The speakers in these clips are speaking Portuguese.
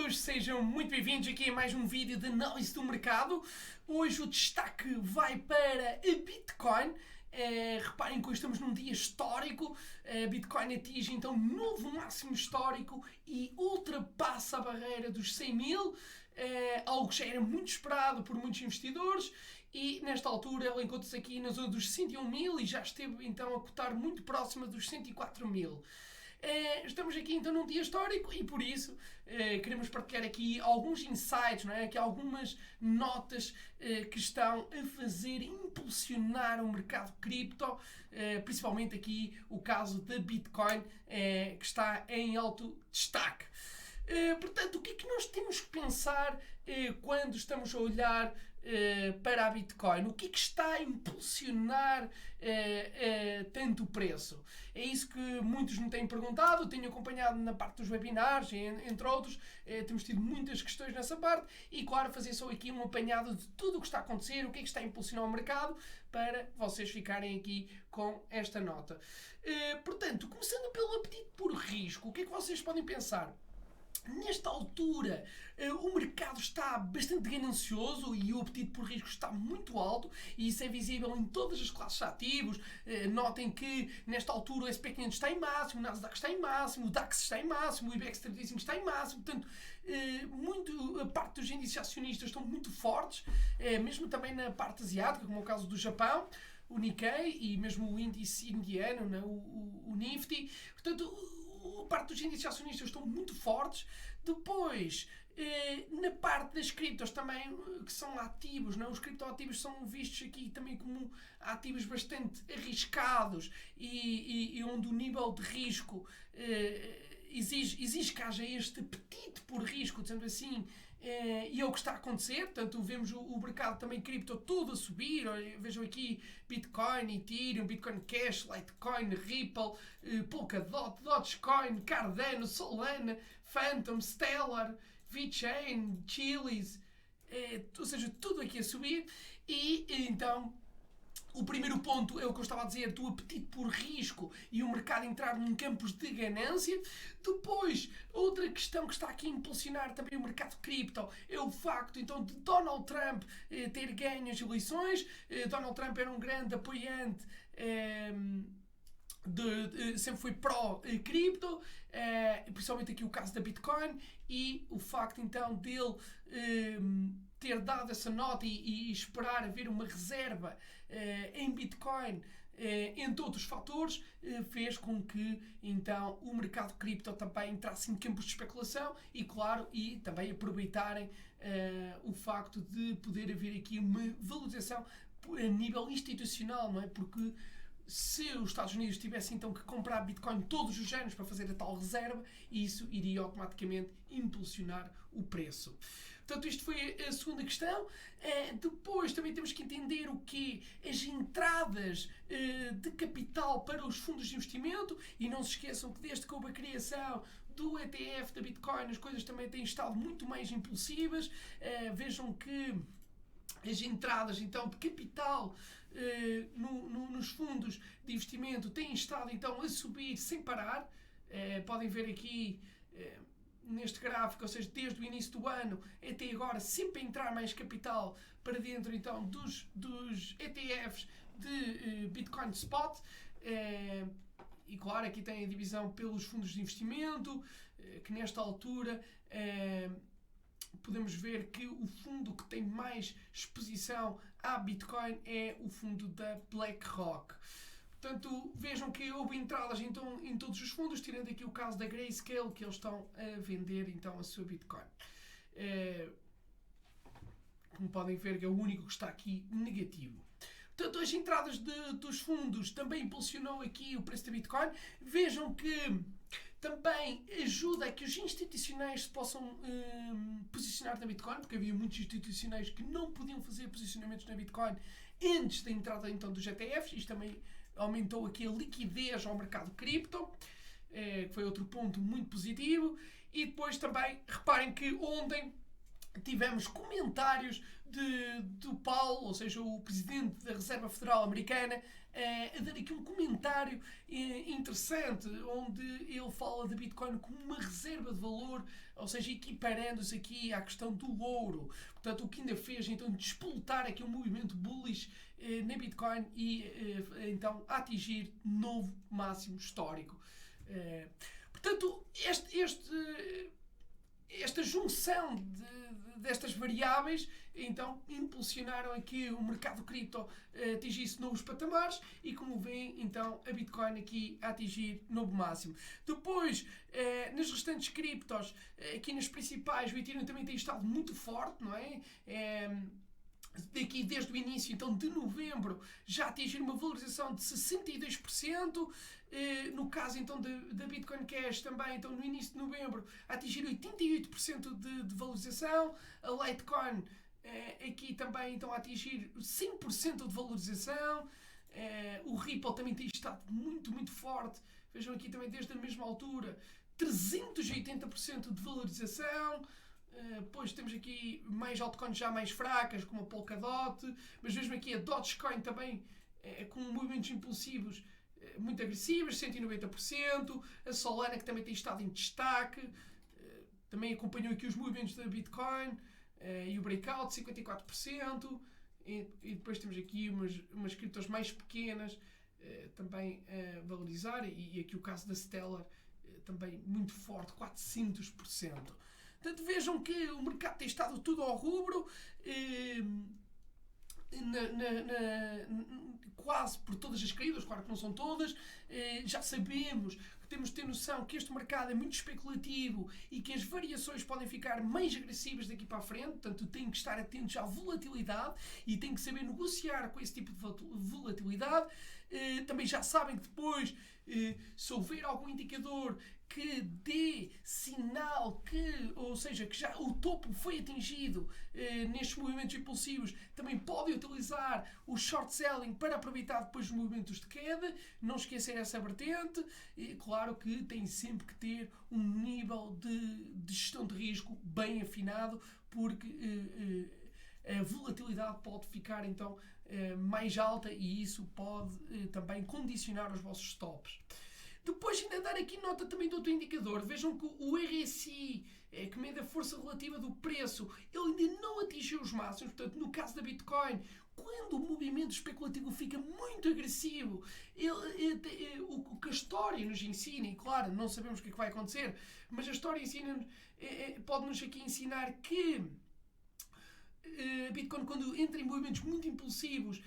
todos, sejam muito bem-vindos aqui a mais um vídeo de análise do mercado. Hoje o destaque vai para a Bitcoin. Reparem que hoje estamos num dia histórico. A Bitcoin atinge então um novo máximo histórico e ultrapassa a barreira dos 100 mil, algo que já era muito esperado por muitos investidores. E nesta altura ela encontra-se aqui na zona dos 101 mil e já esteve então a cotar muito próxima dos 104 mil. Estamos aqui então num dia histórico e por isso queremos partilhar aqui alguns insights, não é? Aqui algumas notas que estão a fazer impulsionar o mercado cripto, principalmente aqui o caso da Bitcoin, que está em alto destaque. Portanto, o que é que nós temos que pensar quando estamos a olhar para a Bitcoin? O que é que está a impulsionar tanto o preço? É isso que muitos me têm perguntado, tenho acompanhado na parte dos webinars, entre outros, temos tido muitas questões nessa parte e, claro, fazer só aqui um apanhado de tudo o que está a acontecer, o que é que está a impulsionar o mercado, para vocês ficarem aqui com esta nota. Portanto, começando pelo apetite por risco, o que é que vocês podem pensar? Nesta altura, o mercado está bastante ganancioso e o apetite por risco está muito alto e isso é visível em todas as classes de ativos. Notem que nesta altura o S&P500 está em máximo, o Nasdaq está em máximo, o DAX está em máximo, o IBEX 35 está em máximo. Portanto, a parte dos índices acionistas estão muito fortes, mesmo também na parte asiática, como é o caso do Japão, o Nikkei e mesmo o índice indiano, né, o Nifty. Portanto, a parte dos índices acionistas estão muito fortes. Depois, na parte das criptos também, que são ativos, não? Os criptoativos são vistos aqui também como ativos bastante arriscados e onde o nível de risco exige que haja este apetite por risco, dizendo assim, e é o que está a acontecer. Portanto, vemos o mercado também cripto todo a subir. Vejam aqui Bitcoin, Ethereum, Bitcoin Cash, Litecoin, Ripple, Polkadot, Dogecoin, Cardano, Solana, Phantom, Stellar, VeChain, Chiliz, ou seja, tudo aqui a subir. E então o primeiro ponto é o que eu estava a dizer, do apetite por risco e o mercado entrar num campos de ganância. Depois, outra questão que está aqui a impulsionar também o mercado cripto é o facto então de Donald Trump ter ganho as eleições. Donald Trump era um grande apoiante, sempre foi pró-cripto, principalmente aqui o caso da Bitcoin, e o facto então dele ter dado essa nota e esperar haver uma reserva em Bitcoin, entre outros fatores, fez com que então o mercado cripto também entrasse em campos de especulação e, claro, e também aproveitarem o facto de poder haver aqui uma valorização a nível institucional, não é? Porque se os Estados Unidos tivessem então que comprar Bitcoin todos os anos para fazer a tal reserva, isso iria automaticamente impulsionar o preço. Portanto, isto foi a segunda questão. Depois também temos que entender o que as entradas de capital para os fundos de investimento, e não se esqueçam que desde que houve a criação do ETF da Bitcoin as coisas também têm estado muito mais impulsivas. Vejam que as entradas então de capital nos fundos de investimento têm estado então a subir sem parar. Podem ver aqui neste gráfico, ou seja, desde o início do ano até agora, sempre a entrar mais capital para dentro então dos ETFs de Bitcoin Spot. E claro, aqui tem a divisão pelos fundos de investimento, que nesta altura podemos ver que o fundo que tem mais exposição à Bitcoin é o fundo da BlackRock. Portanto, vejam que houve entradas então em todos os fundos, tirando aqui o caso da Grayscale, que eles estão a vender então a sua Bitcoin. Como podem ver, é o único que está aqui negativo. Portanto, as entradas dos fundos também impulsionou aqui o preço da Bitcoin. Vejam que também ajuda a que os institucionais se possam posicionar na Bitcoin, porque havia muitos institucionais que não podiam fazer posicionamentos na Bitcoin antes da entrada então dos ETFs. Isto também aumentou aqui a liquidez ao mercado cripto, que foi outro ponto muito positivo. E depois também, reparem que ontem tivemos comentários do Powell, ou seja, o presidente da Reserva Federal Americana, a dar aqui um comentário interessante, onde ele fala de Bitcoin como uma reserva de valor, ou seja, equiparando-se aqui à questão do ouro. Portanto, o que ainda fez então despoltar aqui um movimento bullish na Bitcoin e então atingir novo máximo histórico. Portanto, esta junção destas variáveis então impulsionaram aqui o mercado cripto a atingir novos patamares e, como veem, então a Bitcoin aqui a atingir novo máximo. Depois, nas restantes criptos, aqui nas principais, o Ethereum também tem estado muito forte, não é? Daqui desde o início então de novembro já atingir uma valorização de 62%, no caso então da Bitcoin Cash também então no início de novembro a atingir 88% de valorização, a Litecoin aqui também então a atingir 100% de valorização, o Ripple também tem estado muito forte, vejam aqui também desde a mesma altura 380% de valorização. Depois temos aqui mais altcoins já mais fracas, como a Polkadot, mas mesmo aqui a Dogecoin também com movimentos impulsivos muito agressivos, 190%, a Solana que também tem estado em destaque, também acompanhou aqui os movimentos da Bitcoin e o Breakout, 54%, e depois temos aqui umas criptos mais pequenas também a valorizar, e aqui o caso da Stellar também muito forte, 400%. Portanto, vejam que o mercado tem estado tudo ao rubro, quase por todas as caídas, claro que não são todas. Já sabemos que temos de ter noção que este mercado é muito especulativo e que as variações podem ficar mais agressivas daqui para a frente, portanto tem que estar atentos à volatilidade e tem que saber negociar com esse tipo de volatilidade. Também já sabem que depois, se houver algum indicador que dê sinal ou seja, que já o topo foi atingido nestes movimentos impulsivos, também podem utilizar o short selling para aproveitar depois os movimentos de queda, não esquecer essa vertente. E claro que tem sempre que ter um nível de gestão de risco bem afinado, porque a volatilidade pode ficar então mais alta e isso pode também condicionar os vossos stops. Depois ainda dar aqui nota também de outro indicador. Vejam que o RSI, que mede a força relativa do preço, ele ainda não atingiu os máximos. Portanto, no caso da Bitcoin, quando o movimento especulativo fica muito agressivo, o que a história nos ensina, e claro, não sabemos o que é que vai acontecer, mas a história pode-nos aqui ensinar que Bitcoin, quando entra em movimentos muito impulsivos,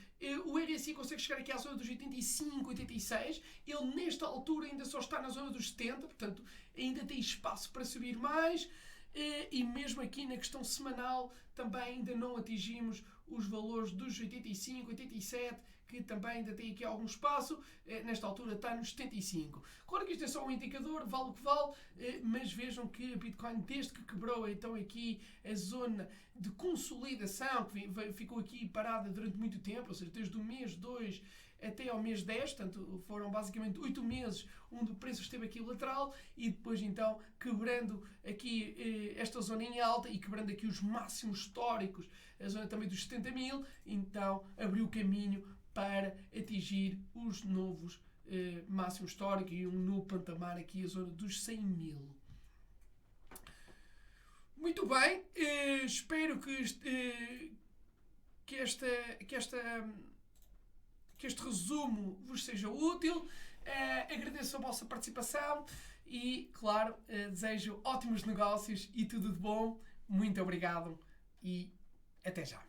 o RSI consegue chegar aqui à zona dos 85, 86. Ele nesta altura ainda só está na zona dos 70, portanto ainda tem espaço para subir mais. E mesmo aqui na questão semanal também ainda não atingimos os valores dos 85, 87, que também ainda tem aqui algum espaço. Nesta altura está nos 75. Claro que isto é só um indicador, vale o que vale, mas vejam que a Bitcoin, desde que quebrou então aqui a zona de consolidação, que ficou aqui parada durante muito tempo, ou seja, desde o mês 2 até ao mês 10, portanto foram basicamente 8 meses onde o preço esteve aqui lateral, e depois então quebrando aqui esta zona em alta e quebrando aqui os máximos históricos, a zona também dos 70 mil, então abriu o caminho para atingir os novos máximos históricos e um novo patamar aqui, a zona dos 100 mil. Muito bem, espero que este resumo vos seja útil. Agradeço a vossa participação e, claro, desejo ótimos negócios e tudo de bom. Muito obrigado e até já.